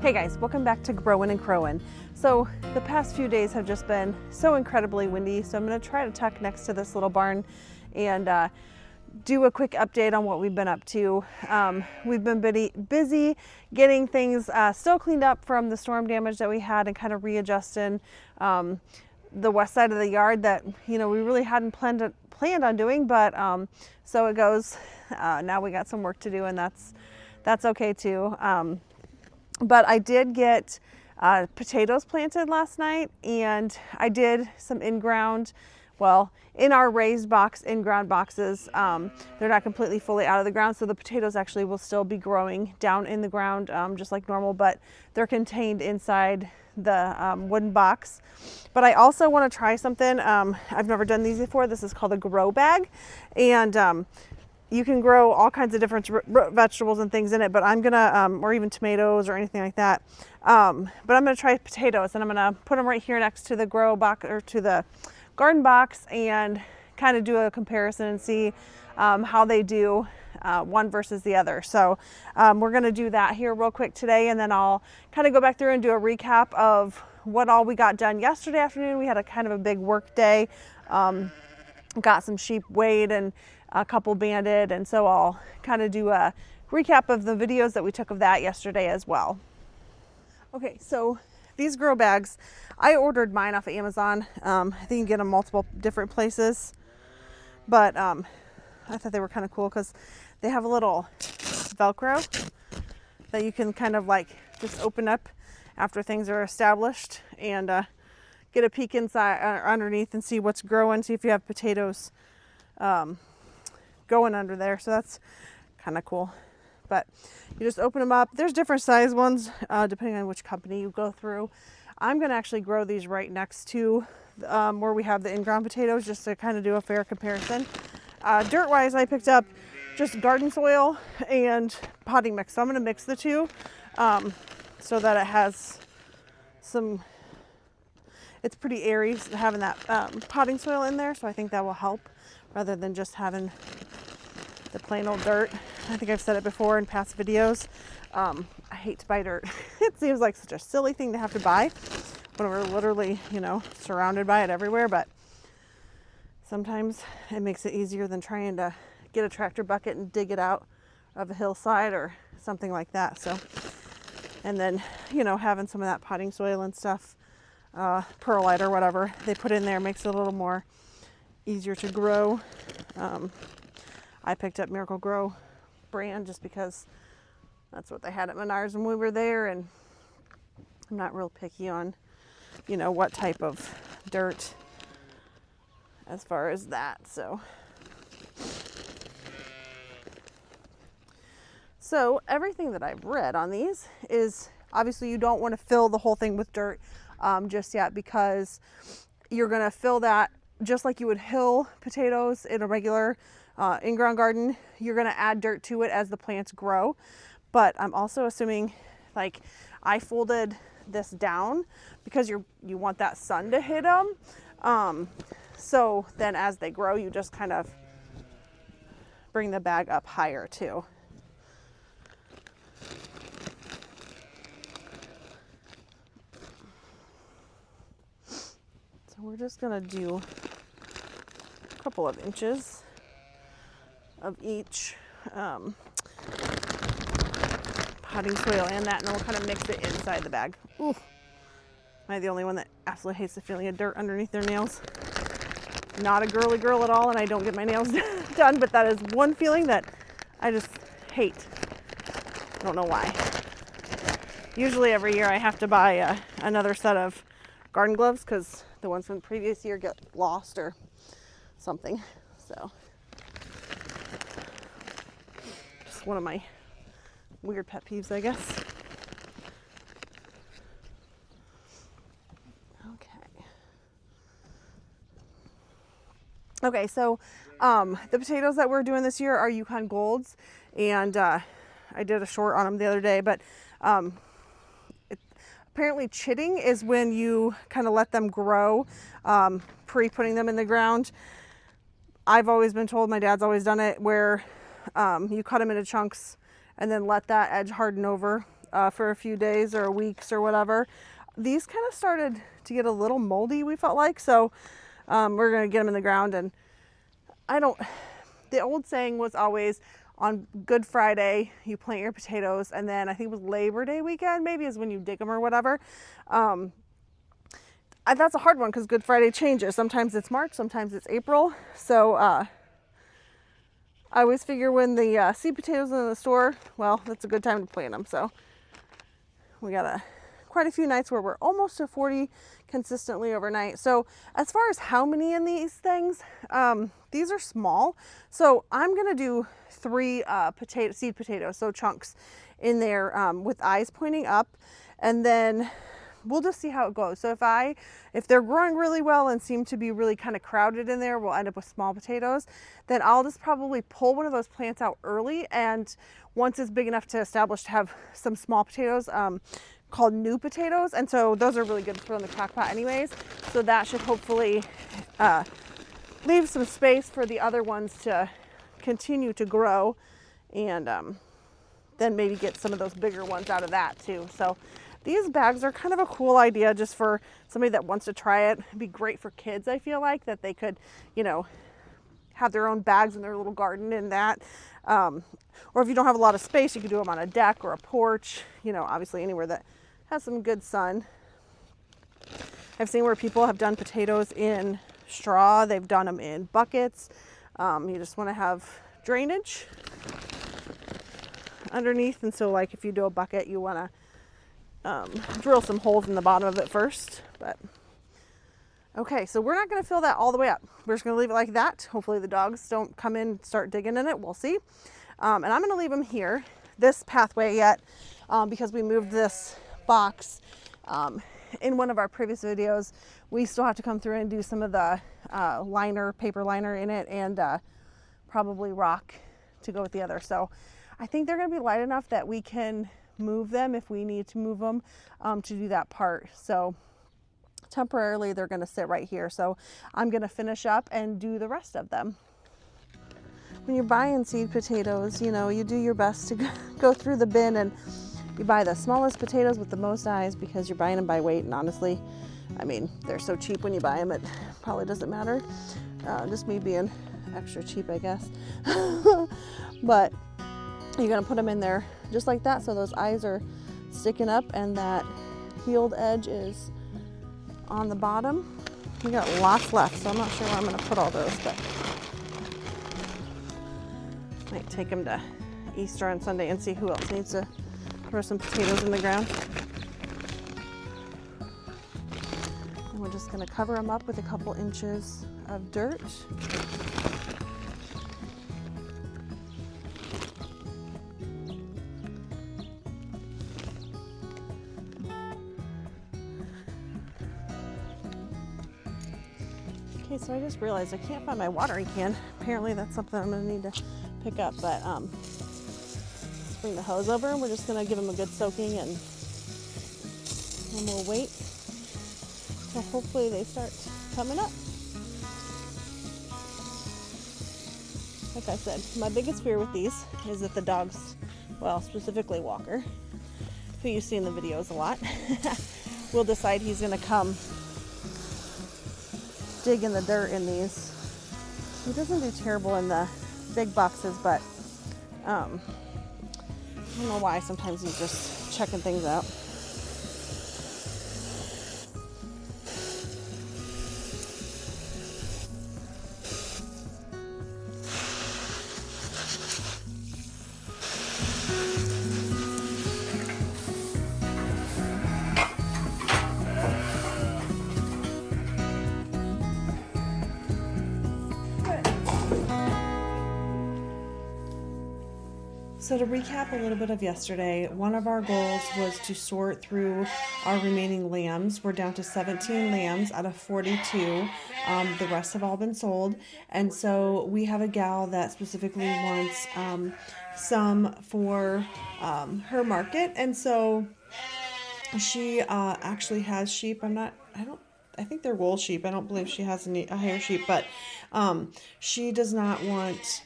Hey guys, welcome back to Growin Crowin. So the past few days have just been so incredibly windy, so I'm going to try to tuck next to this little barn and do a quick update on what we've been up to. We've been busy getting things still cleaned up from the storm damage that we had and kind of readjusting the west side of the yard that we really hadn't planned on doing, but so it goes. Now we got some work to do, and that's okay too. But I did get potatoes planted last night, and I did some in-ground, in our raised box, in-ground boxes. They're not completely fully out of the ground, so the potatoes actually will still be growing down in the ground just like normal, but they're contained inside the wooden box. But I also want to try something. I've never done these before. This is called a grow bag, and you can grow all kinds of different vegetables and things in it, but I'm gonna, or even tomatoes or anything like that. But I'm gonna try potatoes, and I'm gonna put them right here next to the grow box or to the garden box and kind of do a comparison and see how they do one versus the other. So we're gonna do that here real quick today, and then I'll kind of go back through and do a recap of what all we got done yesterday afternoon. We had a kind of a big work day. Got some sheep weighed and a couple banded, and so I'll kind of do a recap of the videos that we took of that yesterday as well. Okay, so these grow bags, I ordered mine off of Amazon. I think you can get them multiple different places, but I thought they were kind of cool because they have a little Velcro that you can kind of like just open up after things are established and get a peek inside or underneath and see what's growing, see if you have potatoes going under there. So that's kind of cool. But you just open them up. There's different size ones depending on which company you go through. I'm going to actually grow these right next to where we have the in-ground potatoes, just to kind of do a fair comparison. Dirt wise, I picked up just garden soil and potting mix. So I'm going to mix the two so that it has some, it's pretty airy having that potting soil in there. So I think that will help rather than just having the plain old dirt. I think I've said it before in past videos. I hate to buy dirt. It seems like such a silly thing to have to buy when we're literally, surrounded by it everywhere. But sometimes it makes it easier than trying to get a tractor bucket and dig it out of a hillside or something like that. So, and then, having some of that potting soil and stuff, perlite or whatever they put in there makes it a little more easier to grow. I picked up Miracle Grow brand just because that's what they had at Menards when we were there, and I'm not real picky on, what type of dirt as far as that. So everything that I've read on these is obviously you don't want to fill the whole thing with dirt just yet, because you're going to fill that just like you would hill potatoes in a regular in-ground garden. You're going to add dirt to it as the plants grow. But I'm also assuming, like, I folded this down because you want that sun to hit them. So then as they grow, you just kind of bring the bag up higher too. So we're just going to do a couple of inches of each potting soil and that, and then we'll kind of mix it inside the bag. Ooh, am I the only one that absolutely hates the feeling of dirt underneath their nails? Not a girly girl at all, and I don't get my nails done, but that is one feeling that I just hate. I don't know why. Usually every year I have to buy another set of garden gloves because the ones from the previous year get lost or something. So just one of my weird pet peeves, I guess. Okay, so the potatoes that we're doing this year are Yukon Golds, and I did a short on them the other day, but apparently chitting is when you kind of let them grow pre-putting them in the ground. I've always been told, my dad's always done it, where you cut them into chunks and then let that edge harden over for a few days or weeks or whatever, these kind of started to get a little moldy, we felt like. So we're going to get them in the ground. And the old saying was always on Good Friday, you plant your potatoes. And then I think it was Labor Day weekend, maybe, is when you dig them or whatever. That's a hard one because Good Friday changes. Sometimes it's March, sometimes it's April. So I always figure when the seed potatoes are in the store, well, that's a good time to plant them. So we got quite a few nights where we're almost to 40 consistently overnight. So as far as how many in these things, these are small. So I'm gonna do 3 seed potatoes, so chunks in there with eyes pointing up, and then we'll just see how it goes. So if they're growing really well and seem to be really kind of crowded in there, we'll end up with small potatoes. Then I'll just probably pull one of those plants out early, and once it's big enough to establish to have some small potatoes called new potatoes, and so those are really good to throw in the crock pot anyways. So that should hopefully leave some space for the other ones to continue to grow, and then maybe get some of those bigger ones out of that too. So these bags are kind of a cool idea just for somebody that wants to try it. It'd be great for kids, I feel like, that they could, have their own bags in their little garden and that. Or if you don't have a lot of space, you could do them on a deck or a porch, obviously anywhere that has some good sun. I've seen where people have done potatoes in straw. They've done them in buckets. You just want to have drainage underneath. And so like if you do a bucket, you want to drill some holes in the bottom of it first. But okay, so we're not going to fill that all the way up. We're just going to leave it like that. Hopefully the dogs don't come in and start digging in it. We'll see. And I'm going to leave them here, this pathway yet, because we moved this box in one of our previous videos. We still have to come through and do some of the paper liner in it, and probably rock to go with the other. So I think they're going to be light enough that we can move them if we need to move them to do that part. So temporarily they're going to sit right here. So I'm going to finish up and do the rest of them. When you're buying seed potatoes, you do your best to go through the bin, and you buy the smallest potatoes with the most eyes because you're buying them by weight. And honestly, they're so cheap when you buy them, it probably doesn't matter. Just me being extra cheap, I guess. But you're going to put them in there just like that, so those eyes are sticking up and that healed edge is on the bottom. We got lots left, so I'm not sure where I'm going to put all those, but might take them to Easter on Sunday and see who else needs to throw some potatoes in the ground. And we're just going to cover them up with a couple inches of dirt. Okay, so I just realized I can't find my watering can. Apparently that's something I'm going to need to pick up, but let's bring the hose over, and we're just going to give them a good soaking, and we'll wait till hopefully they start coming up. Like I said, my biggest fear with these is that the dogs, well, specifically Walker, who you see in the videos a lot, will decide he's going to come dig in the dirt in these. He doesn't do terrible in the big boxes, but I don't know why. Sometimes he's just checking things out. So to recap a little bit of yesterday, one of our goals was to sort through our remaining lambs. We're down to 17 lambs out of 42. The rest have all been sold. And so we have a gal that specifically wants some for her market. And so she actually has sheep. I think they're wool sheep. I don't believe she has a hair sheep, but she does not want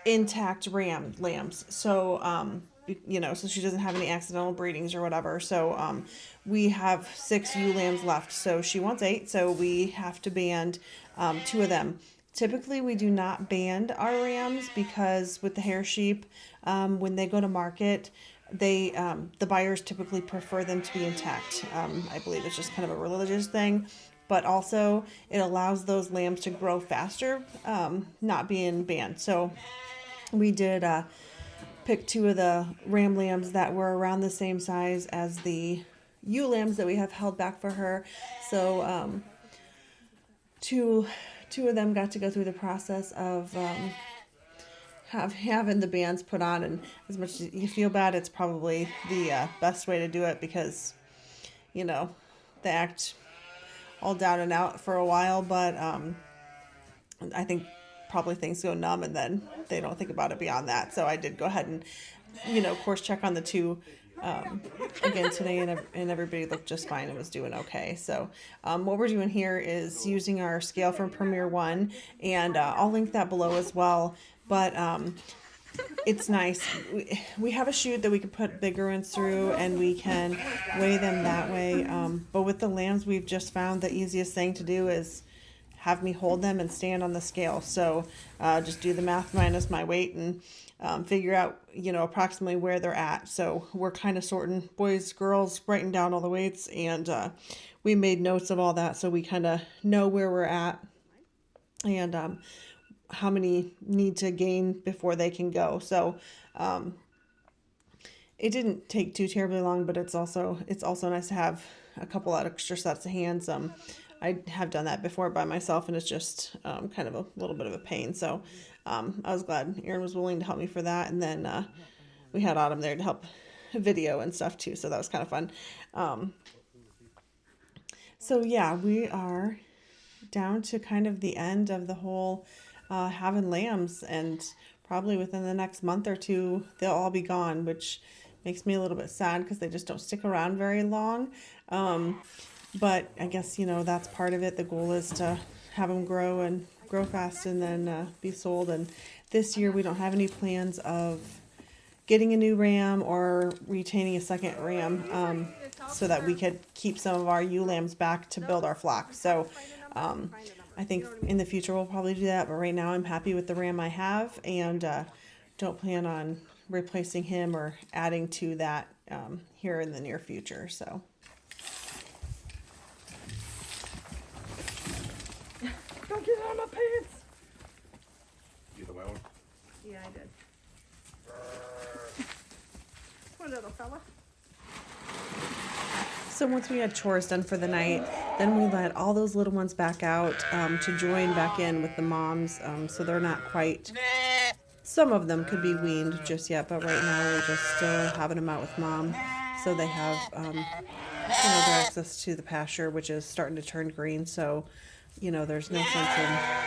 intact lambs. So you know, so she doesn't have any accidental breedings or whatever. So we have 6 ewe lambs left. So she wants 8, so we have to band 2 of them. Typically, we do not band our rams because with the hair sheep, when they go to market, they the buyers typically prefer them to be intact. I believe it's just kind of a religious thing, but also it allows those lambs to grow faster, not being banned. So we did pick 2 of the ram lambs that were around the same size as the ewe lambs that we have held back for her. So two of them got to go through the process of having the bands put on, and as much as you feel bad, it's probably the best way to do it because, you know, they act all down and out for a while, but I think probably things go numb and then they don't think about it beyond that. So I did go ahead and, you know, course check on the 2 again today, and everybody looked just fine and was doing okay. So what we're doing here is using our scale from Premier One, and I'll link that below as well. But it's nice. We have a chute that we can put bigger ones through, and we can weigh them that way. But with the lambs, we've just found the easiest thing to do is have me hold them and stand on the scale. So just do the math minus my weight and figure out, you know, approximately where they're at. So we're kind of sorting boys, girls, writing down all the weights, and we made notes of all that so we kind of know where we're at and how many need to gain before they can go. So it didn't take too terribly long, but it's also nice to have a couple of extra sets of hands. I have done that before by myself, and it's just kind of a little bit of a pain. So I was glad Erin was willing to help me for that. And then we had Autumn there to help video and stuff too. So that was kind of fun. So yeah, we are down to kind of the end of the whole having lambs, and probably within the next month or 2, they'll all be gone, which makes me a little bit sad because they just don't stick around very long. But I guess, you know, that's part of it. The goal is to have them grow fast and then be sold. And this year we don't have any plans of getting a new ram or retaining a second ram so that we could keep some of our ewe lambs back to build our flock. So I think in the future we'll probably do that. But right now I'm happy with the ram I have, and don't plan on replacing him or adding to that here in the near future. So. Don't get out of my pants! You the wild one? Yeah, I did. Poor little fella. So once we had chores done for the night, then we let all those little ones back out to join back in with the moms. So they're not quite, some of them could be weaned just yet, but right now we're just still having them out with mom. So they have, you know, their access to the pasture, which is starting to turn green. So, you know, there's no sense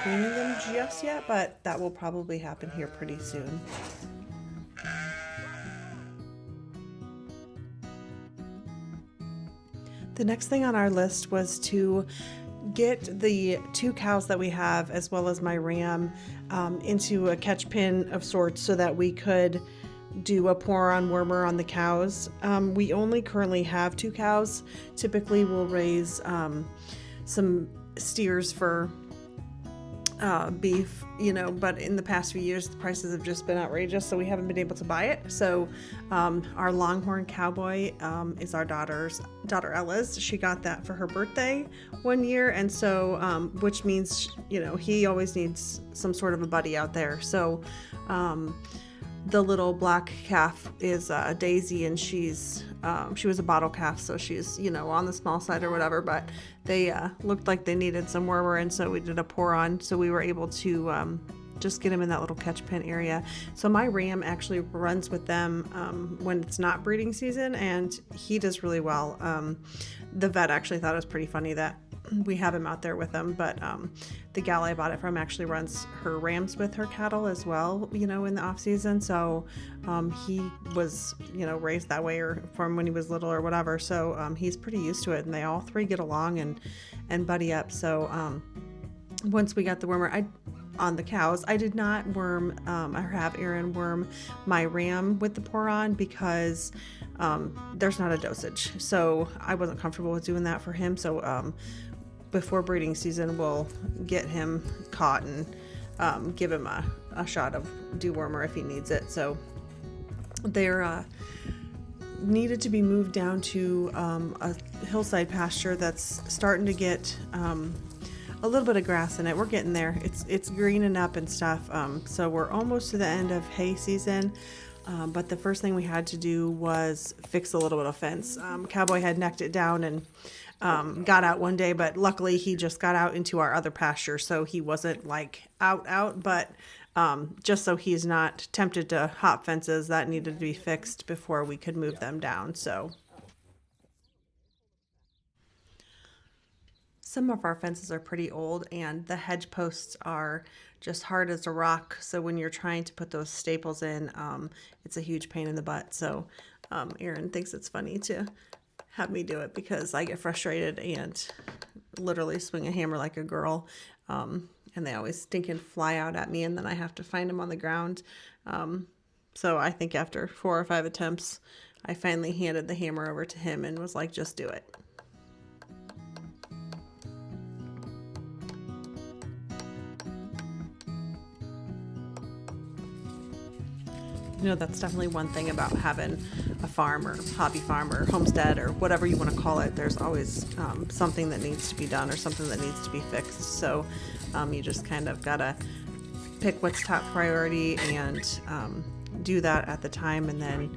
in weaning them just yet, but that will probably happen here pretty soon. The next thing on our list was to get the 2 cows that we have, as well as my ram, into a catch pen of sorts so that we could do a pour-on wormer on the cows. We only currently have 2 cows. Typically we'll raise some steers for beef, you know, but in the past few years the prices have just been outrageous, so we haven't been able to buy it. So our longhorn cowboy is our daughter Ella's. She got that for her birthday one year, and so which means, you know, he always needs some sort of a buddy out there. So the little black calf is Daisy, and she was a bottle calf, so she's, you know, on the small side or whatever, but they looked like they needed some wormer, and so we did a pour on, so we were able to just get him in that little catch pen area. So my ram actually runs with them when it's not breeding season, and he does really well. The vet actually thought it was pretty funny that we have him out there with them, but the gal I bought it from actually runs her rams with her cattle as well, you know, in the off season. So he was, you know, raised that way or from when he was little or whatever. So he's pretty used to it, and they all 3 get along and buddy up. So once we got the wormer, on the cows. I did not worm or have Aaron worm my ram with the pour on because there's not a dosage. So I wasn't comfortable with doing that for him. So before breeding season, we'll get him caught and give him a shot of dewormer if he needs it. So they're needed to be moved down to a hillside pasture that's starting to get a little bit of grass in it. We're getting there. It's greening up and stuff. So we're almost to the end of hay season. But the first thing we had to do was fix a little bit of fence. Cowboy had necked it down and got out one day, but luckily he just got out into our other pasture, so he wasn't like out, but just so he's not tempted to hop fences, that needed to be fixed before we could move them down. So some of our fences are pretty old and the hedge posts are just hard as a rock. So when you're trying to put those staples in, it's a huge pain in the butt. So Aaron thinks it's funny to have me do it because I get frustrated and literally swing a hammer like a girl. And they always stinking fly out at me and then I have to find them on the ground. So I think after 4 or 5 attempts, I finally handed the hammer over to him and was like, just do it. You know, that's definitely one thing about having a farm or hobby farm or homestead or whatever you want to call it. There's always something that needs to be done or something that needs to be fixed. So you just kind of gotta pick what's top priority and do that at the time and then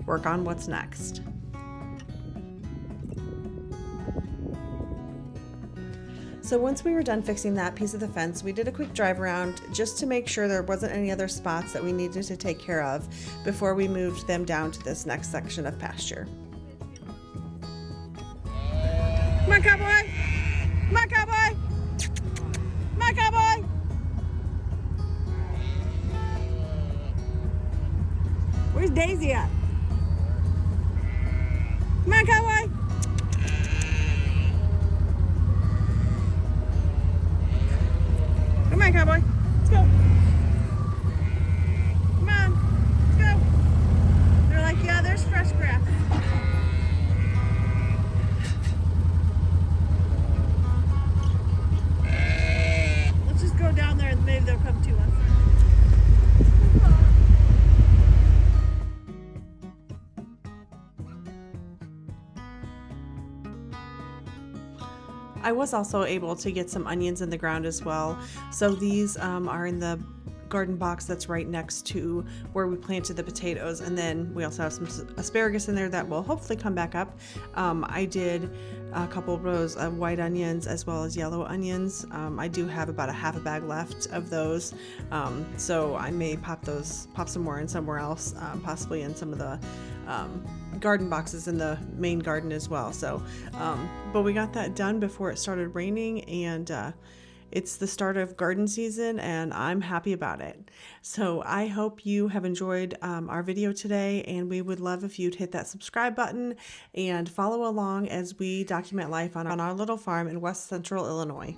work on what's next. So once we were done fixing that piece of the fence, we did a quick drive around just to make sure there wasn't any other spots that we needed to take care of before we moved them down to this next section of pasture. Come on, cowboy! Come on, cowboy! Come on, cowboy! Where's Daisy at? Come on, cowboy! Come on, cowboy. Let's go. Come on. Let's go. They're like, yeah, there's fresh grass. Let's just go down there and maybe they'll come to us. I was also able to get some onions in the ground as well. So these are in the garden box that's right next to where we planted the potatoes, and then we also have some asparagus in there that will hopefully come back up. I did a couple rows of white onions as well as yellow onions. I do have about a half a bag left of those, so I may pop some more in somewhere else, possibly in some of the garden boxes in the main garden as well. So but we got that done before it started raining, and it's the start of garden season and I'm happy about it. So I hope you have enjoyed our video today, and we would love if you'd hit that subscribe button and follow along as we document life on our little farm in West Central Illinois.